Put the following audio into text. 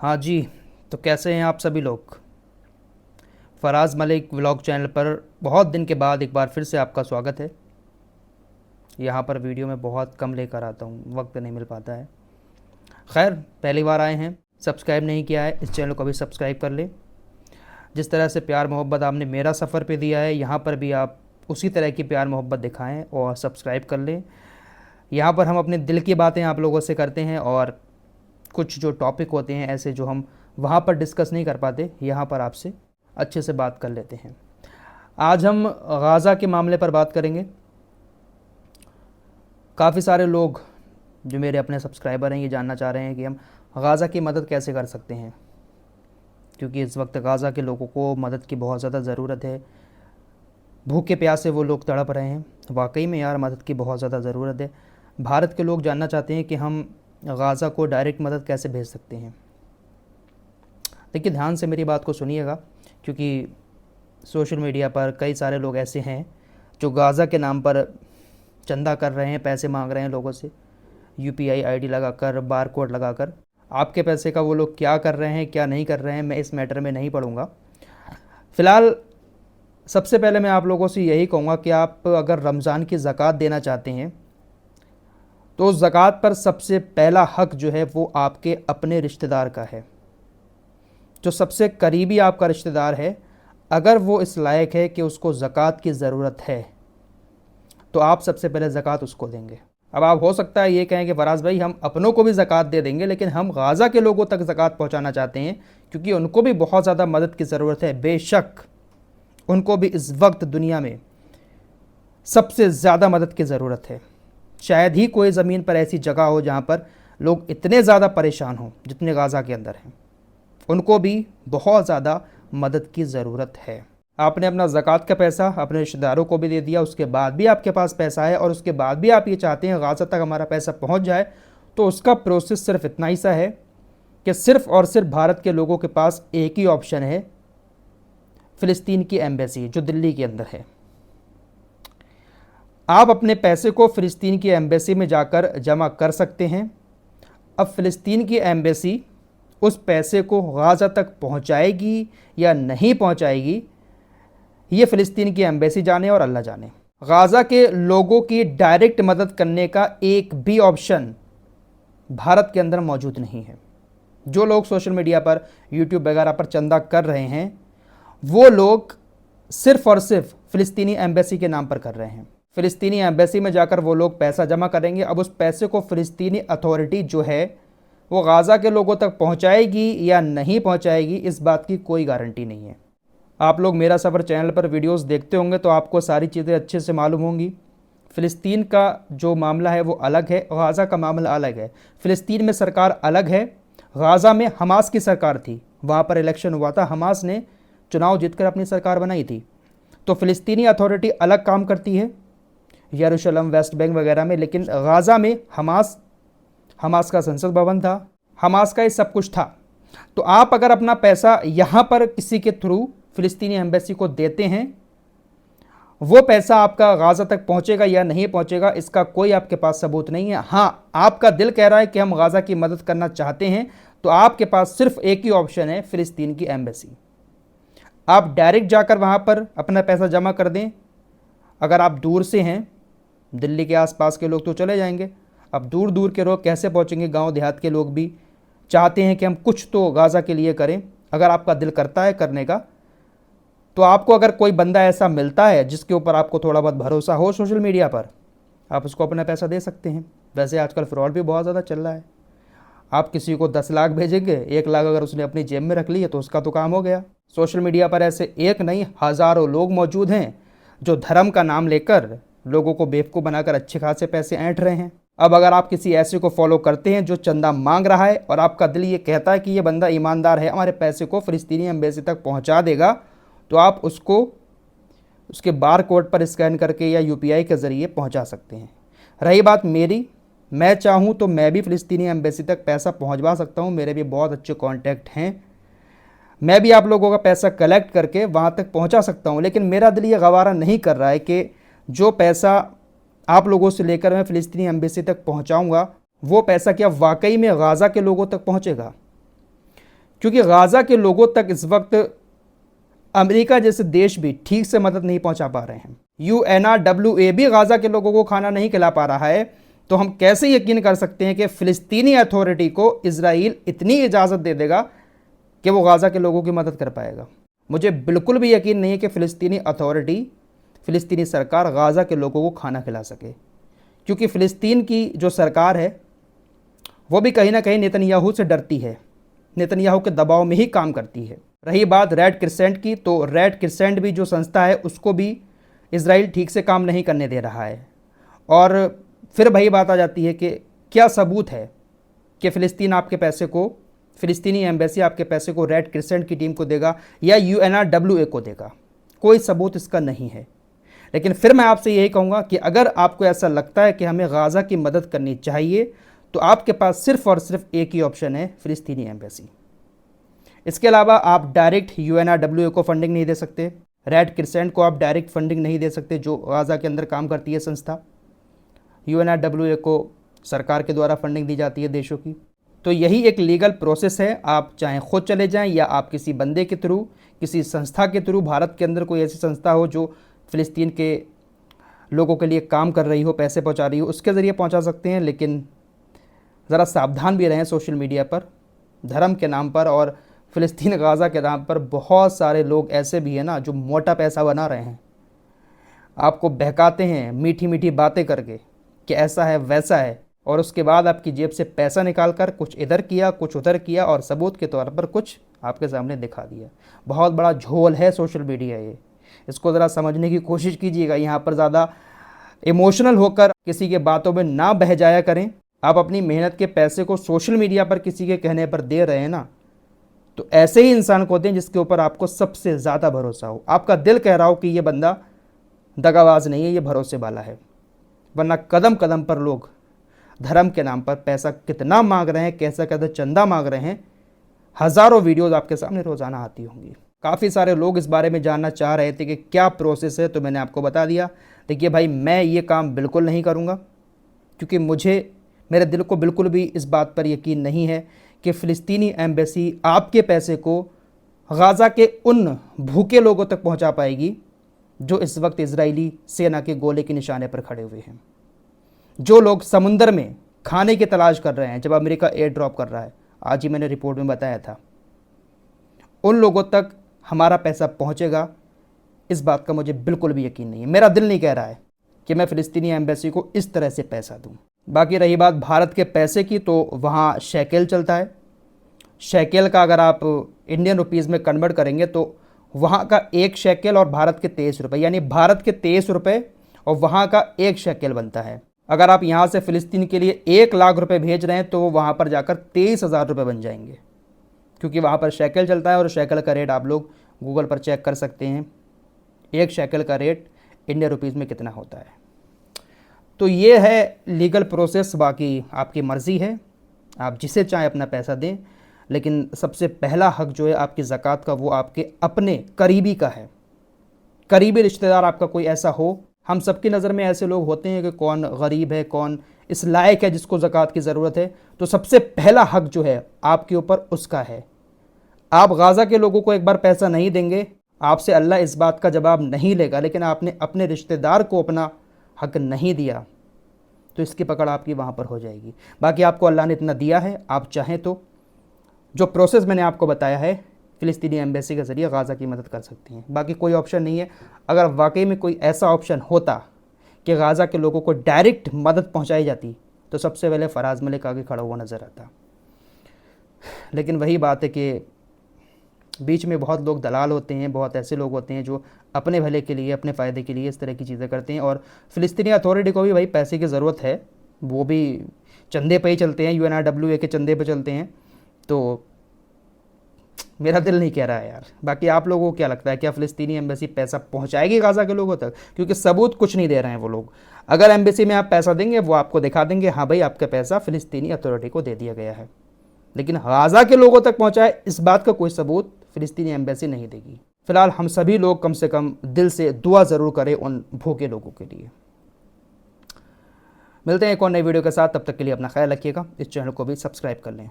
हाँ जी। तो कैसे हैं आप सभी लोग। फराज मलिक व्लॉग चैनल पर बहुत दिन के बाद एक बार फिर से आपका स्वागत है। यहाँ पर वीडियो में बहुत कम लेकर आता हूँ, वक्त नहीं मिल पाता है। खैर, पहली बार आए हैं, सब्सक्राइब नहीं किया है, इस चैनल को भी सब्सक्राइब कर लें। जिस तरह से प्यार मोहब्बत आपने मेरा सफ़र पे दिया है, यहाँ पर भी आप उसी तरह की प्यार मोहब्बत दिखाएँ और सब्सक्राइब कर लें। यहाँ पर हम अपने दिल की बातें आप लोगों से करते हैं और कुछ जो टॉपिक होते हैं ऐसे जो हम वहाँ पर डिस्कस नहीं कर पाते, यहाँ पर आपसे अच्छे से बात कर लेते हैं। आज हम गाज़ा के मामले पर बात करेंगे। काफ़ी सारे लोग जो मेरे अपने सब्सक्राइबर हैं ये जानना चाह रहे हैं कि हम गाज़ा की मदद कैसे कर सकते हैं, क्योंकि इस वक्त गाज़ा के लोगों को मदद की बहुत ज़्यादा ज़रूरत है। भूखे प्यासे वो लोग तड़प रहे हैं। वाकई में यार, मदद की बहुत ज़्यादा ज़रूरत है। भारत के लोग जानना चाहते हैं कि हम गाज़ा को डायरेक्ट मदद कैसे भेज सकते हैं। देखिए, ध्यान से मेरी बात को सुनिएगा, क्योंकि सोशल मीडिया पर कई सारे लोग ऐसे हैं जो गाज़ा के नाम पर चंदा कर रहे हैं, पैसे मांग रहे हैं लोगों से, यूपीआई आईडी लगाकर, बार कोड लगाकर। आपके पैसे का वो लोग क्या कर रहे हैं क्या नहीं कर रहे हैं, मैं इस मैटर में नहीं पढ़ूंगा। फ़िलहाल सबसे पहले मैं आप लोगों से यही कहूँगा कि आप अगर रमज़ान की ज़कात देना चाहते हैं तो उस ज़कात पर सबसे पहला हक़ जो है वो आपके अपने रिश्तेदार का है। जो सबसे करीबी आपका रिश्तेदार है, अगर वो इस लायक है कि उसको ज़कात की ज़रूरत है तो आप सबसे पहले ज़कात उसको देंगे। अब आप हो सकता है ये कहें कि फराज भाई, हम अपनों को भी ज़कात दे देंगे, लेकिन हम गाज़ा के लोगों तक ज़कात पहुंचाना चाहते हैं क्योंकि उनको भी बहुत ज़्यादा मदद की ज़रूरत है। बेशक उनको भी इस वक्त दुनिया में सबसे ज़्यादा मदद की ज़रूरत है। शायद ही कोई ज़मीन पर ऐसी जगह हो जहाँ पर लोग इतने ज़्यादा परेशान हों जितने गाज़ा के अंदर हैं। उनको भी बहुत ज़्यादा मदद की ज़रूरत है। आपने अपना ज़कात का पैसा अपने रिश्तेदारों को भी दे दिया, उसके बाद भी आपके पास पैसा है और उसके बाद भी आप ये चाहते हैं गाज़ा तक हमारा पैसा पहुंच जाए, तो उसका प्रोसेस सिर्फ इतना ही सा है कि सिर्फ और सिर्फ भारत के लोगों के पास एक ही ऑप्शन है, फ़िलिस्तीन की एम्बेसी जो दिल्ली के अंदर है। आप अपने पैसे को फ़िलिस्तीन की एम्बेसी में जाकर जमा कर सकते हैं। अब फ़िलिस्तीन की एम्बेसी उस पैसे को गाज़ा तक पहुंचाएगी या नहीं पहुंचाएगी, ये फ़िलिस्तीन की एम्बेसी जाने और अल्लाह जाने। गाज़ा के लोगों की डायरेक्ट मदद करने का एक भी ऑप्शन भारत के अंदर मौजूद नहीं है। जो लोग सोशल मीडिया पर, यूट्यूब वगैरह पर चंदा कर रहे हैं, वो लोग सिर्फ़ और सिर्फ फ़िलिस्तीनी एम्बेसी के नाम पर कर रहे हैं। फ़िलिस्तीनी एम्बेसी में जाकर वो लोग पैसा जमा करेंगे। अब उस पैसे को फ़िलिस्तीनी अथॉरिटी जो है वो गाज़ा के लोगों तक पहुंचाएगी या नहीं पहुंचाएगी, इस बात की कोई गारंटी नहीं है। आप लोग मेरा सफ़र चैनल पर वीडियोस देखते होंगे तो आपको सारी चीज़ें अच्छे से मालूम होंगी। फ़िलिस्तीन का जो मामला है वो अलग है, गाज़ा का मामला अलग है। फ़िलिस्तीन में सरकार अलग है, गाज़ा में हमास की सरकार थी। वहाँ पर इलेक्शन हुआ था, हमास ने चुनाव जीतकर अपनी सरकार बनाई थी। तो फ़िलिस्तीनी अथॉरिटी अलग काम करती है यरूशलेम, वेस्ट बैंक वगैरह में, लेकिन गाज़ा में हमास का संसद भवन था, हमास का ये सब कुछ था। तो आप अगर अपना पैसा यहाँ पर किसी के थ्रू फ़िलिस्तीनी एम्बेसी को देते हैं, वो पैसा आपका गाज़ा तक पहुँचेगा या नहीं पहुँचेगा, इसका कोई आपके पास सबूत नहीं है। हाँ, आपका दिल कह रहा है कि हम गाज़ा की मदद करना चाहते हैं, तो आपके पास सिर्फ एक ही ऑप्शन है, फ़िलिस्तीन की एम्बेसी। आप डायरेक्ट जाकर वहाँ पर अपना पैसा जमा कर दें। अगर आप दूर से हैं, दिल्ली के आसपास के लोग तो चले जाएंगे, अब दूर दूर के लोग कैसे पहुँचेंगे। गाँव देहात के लोग भी चाहते हैं कि हम कुछ तो गाज़ा के लिए करें। अगर आपका दिल करता है करने का, तो आपको अगर कोई बंदा ऐसा मिलता है जिसके ऊपर आपको थोड़ा बहुत भरोसा हो सोशल मीडिया पर, आप उसको अपना पैसा दे सकते हैं। वैसे आजकल फ्रॉड भी बहुत ज़्यादा चल रहा है। आप किसी को 10 लाख भेजेंगे, 1 लाख अगर उसने अपनी जेब में रख ली है तो उसका तो काम हो गया। सोशल मीडिया पर ऐसे एक नहीं, हज़ारों लोग मौजूद हैं जो धर्म का नाम लेकर लोगों को बेवकूफ़ बनाकर अच्छे खासे पैसे ऐंठ रहे हैं। अब अगर आप किसी ऐसे को फॉलो करते हैं जो चंदा मांग रहा है और आपका दिल ये कहता है कि ये बंदा ईमानदार है, हमारे पैसे को फ़िलिस्तीनी एम्बेसी तक पहुंचा देगा, तो आप उसको उसके बार कोड पर स्कैन करके या यूपीआई के ज़रिए पहुंचा सकते हैं। रही बात मेरी, मैं चाहूँ तो मैं भी फ़िलिस्तीनी एम्बेसी तक पैसा पहुंचवा सकता हूं। मेरे भी बहुत अच्छे कॉन्टैक्ट हैं, मैं भी आप लोगों का पैसा कलेक्ट करके वहां तक पहुंचा सकता हूं। लेकिन मेरा दिल ये गवारा नहीं कर रहा है कि जो पैसा आप लोगों से लेकर मैं फ़िलिस्तीनी एम्बेसी तक पहुंचाऊंगा, वो पैसा क्या वाकई में गाज़ा के लोगों तक पहुंचेगा। क्योंकि गाज़ा के लोगों तक इस वक्त अमेरिका जैसे देश भी ठीक से मदद नहीं पहुंचा पा रहे हैं। UNRWA भी गाज़ा के लोगों को खाना नहीं खिला पा रहा है। तो हम कैसे यकीन कर सकते हैं कि फ़िलिस्तीनी अथॉरिटी को इजराइल इतनी इजाज़त दे देगा कि वो गाज़ा के लोगों की मदद कर पाएगा? मुझे बिल्कुल भी यकीन नहीं है कि फ़िलिस्तीनी अथॉरिटी, फ़िलिस्तीनी सरकार गाज़ा के लोगों को खाना खिला सके, क्योंकि फ़िलिस्तीन की जो सरकार है वो भी कहीं ना कहीं नेतन्याहू से डरती है, नेतन्याहू के दबाव में ही काम करती है। रही बात रेड क्रिसेंट की, तो रेड क्रिसेंट भी जो संस्था है उसको भी इजराइल ठीक से काम नहीं करने दे रहा है। और फिर वही बात आ जाती है कि क्या सबूत है कि फ़िलिस्तीन आपके पैसे को, फ़िलिस्तीनी एम्बेसी आपके पैसे को रेड क्रिसेंट की टीम को देगा या UNRWA को देगा? कोई सबूत इसका नहीं है। लेकिन फिर मैं आपसे यही कहूँगा कि अगर आपको ऐसा लगता है कि हमें गाज़ा की मदद करनी चाहिए, तो आपके पास सिर्फ़ और सिर्फ एक ही ऑप्शन है, फ़िलिस्तीनी एम्बेसी। इसके अलावा आप डायरेक्ट UNRWA को फंडिंग नहीं दे सकते, रेड क्रिसेंट को आप डायरेक्ट फंडिंग नहीं दे सकते, जो गाज़ा के अंदर काम करती है संस्था। UNRWA को सरकार के द्वारा फंडिंग दी जाती है देशों की। तो यही एक लीगल प्रोसेस है। आप चाहे खुद चले जाएं या आप किसी बंदे के थ्रू, किसी संस्था के थ्रू, भारत के अंदर कोई ऐसी संस्था हो जो फ़िलिस्तीन के लोगों के लिए काम कर रही हो, पैसे पहुंचा रही हो, उसके ज़रिए पहुंचा सकते हैं। लेकिन ज़रा सावधान भी रहें सोशल मीडिया पर। धर्म के नाम पर और फ़िलिस्तीन गाज़ा के नाम पर बहुत सारे लोग ऐसे भी हैं ना जो मोटा पैसा बना रहे हैं, आपको बहकाते हैं मीठी मीठी बातें करके कि ऐसा है वैसा है, और उसके बाद आपकी जेब से पैसा निकाल कर कुछ इधर किया कुछ उधर किया और सबूत के तौर पर कुछ आपके सामने दिखा दिया। बहुत बड़ा झोल है सोशल मीडिया ये, इसको ज़रा समझने की कोशिश कीजिएगा। यहाँ पर ज़्यादा इमोशनल होकर किसी के बातों में ना बह जाया करें। आप अपनी मेहनत के पैसे को सोशल मीडिया पर किसी के कहने पर दे रहे हैं ना, तो ऐसे ही इंसान को दें जिसके ऊपर आपको सबसे ज़्यादा भरोसा हो, आपका दिल कह रहा हो कि ये बंदा दगाबाज नहीं है, ये भरोसे वाला है। वरना कदम कदम पर लोग धर्म के नाम पर पैसा कितना मांग रहे हैं, कैसा कैसा चंदा मांग रहे हैं, हज़ारों वीडियोज़ आपके सामने रोज़ाना आती होंगी। काफ़ी सारे लोग इस बारे में जानना चाह रहे थे कि क्या प्रोसेस है, तो मैंने आपको बता दिया। देखिए भाई, मैं ये काम बिल्कुल नहीं करूँगा, क्योंकि मेरे दिल को बिल्कुल भी इस बात पर यकीन नहीं है कि फ़िलिस्तीनी एम्बेसी आपके पैसे को गाज़ा के उन भूखे लोगों तक पहुंचा पाएगी जो इस वक्त इजरायली सेना के गोले के निशाने पर खड़े हुए हैं, जो लोग समुंदर में खाने की तलाश कर रहे हैं जब अमेरिका एयर ड्रॉप कर रहा है। आज ही मैंने रिपोर्ट में बताया था, उन लोगों तक हमारा पैसा पहुंचेगा, इस बात का मुझे बिल्कुल भी यकीन नहीं है। मेरा दिल नहीं कह रहा है कि मैं फ़िलिस्तीनी एम्बेसी को इस तरह से पैसा दूं। बाकी रही बात भारत के पैसे की, तो वहाँ शेकेल चलता है। शेकेल का अगर आप इंडियन रुपीज़ में कन्वर्ट करेंगे तो वहाँ का 1 शेकेल और भारत के 23 रुपये, यानी भारत के 23 रुपये और वहाँ का 1 शेकेल बनता है। अगर आप यहाँ से फ़िलिस्तीन के लिए 1 लाख रुपए भेज रहे हैं तो वो वहाँ पर जाकर 23,000 रुपये बन जाएंगे, क्योंकि वहाँ पर शेकेल चलता है। और शेकेल का रेट आप लोग गूगल पर चेक कर सकते हैं, 1 शेकेल का रेट इंडियन रुपीज़ में कितना होता है। तो ये है लीगल प्रोसेस। बाकी आपकी मर्ज़ी है, आप जिसे चाहें अपना पैसा दें, लेकिन सबसे पहला हक जो है आपकी ज़कात का, वो आपके अपने करीबी का है। करीबी रिश्तेदार आपका कोई ऐसा हो, हम सबकी नज़र में ऐसे लोग होते हैं कि कौन गरीब है, कौन इस लायक है जिसको ज़कात की ज़रूरत है, तो सबसे पहला हक जो है आपके ऊपर उसका है। आप गाज़ा के लोगों को एक बार पैसा नहीं देंगे, आपसे अल्लाह इस बात का जवाब नहीं लेगा, लेकिन आपने अपने रिश्तेदार को अपना हक नहीं दिया तो इसकी पकड़ आपकी वहाँ पर हो जाएगी। बाकी आपको अल्लाह ने इतना दिया है, आप चाहें तो जो प्रोसेस मैंने आपको बताया है, फ़िलिस्तीनी एम्बेसी के ज़रिए गाज़ा की मदद कर सकती हैं। बाकी कोई ऑप्शन नहीं है। अगर वाकई में कोई ऐसा ऑप्शन होता कि गाज़ा के लोगों को डायरेक्ट मदद पहुंचाई जाती, तो सबसे पहले फ़राज़ मलिक आगे खड़ा हुआ नज़र आता। लेकिन वही बात है कि बीच में बहुत लोग दलाल होते हैं, बहुत ऐसे लोग होते हैं जो अपने भले के लिए, अपने फ़ायदे के लिए इस तरह की चीज़ें करते हैं। और फ़िलिस्तीनी अथॉरिटी को भी भाई पैसे की ज़रूरत है, वो भी चंदे पे ही चलते हैं, UNRWA के चंदे पे चलते हैं। तो मेरा दिल नहीं कह रहा है यार। बाकी आप लोगों को क्या लगता है, क्या फ़िलिस्तीनी एम्बेसी पैसा पहुंचाएगी गाज़ा के लोगों तक? क्योंकि सबूत कुछ नहीं दे रहे हैं वो लोग। अगर एम्बेसी में आप पैसा देंगे, वो आपको दिखा देंगे हाँ भाई आपका पैसा फ़िलिस्तीनी अथॉरिटी को दे दिया गया है, लेकिन गाज़ा के लोगों तक पहुँचाए इस बात का कोई सबूत फ़िलिस्तीनी एम्बेसी नहीं देगी। फ़िलहाल हम सभी लोग कम से कम दिल से दुआ ज़रूर करें उन भूखे लोगों के लिए। मिलते हैं एक और नई वीडियो के साथ, तब तक के लिए अपना ख्याल रखिएगा। इस चैनल को भी सब्सक्राइब कर लें।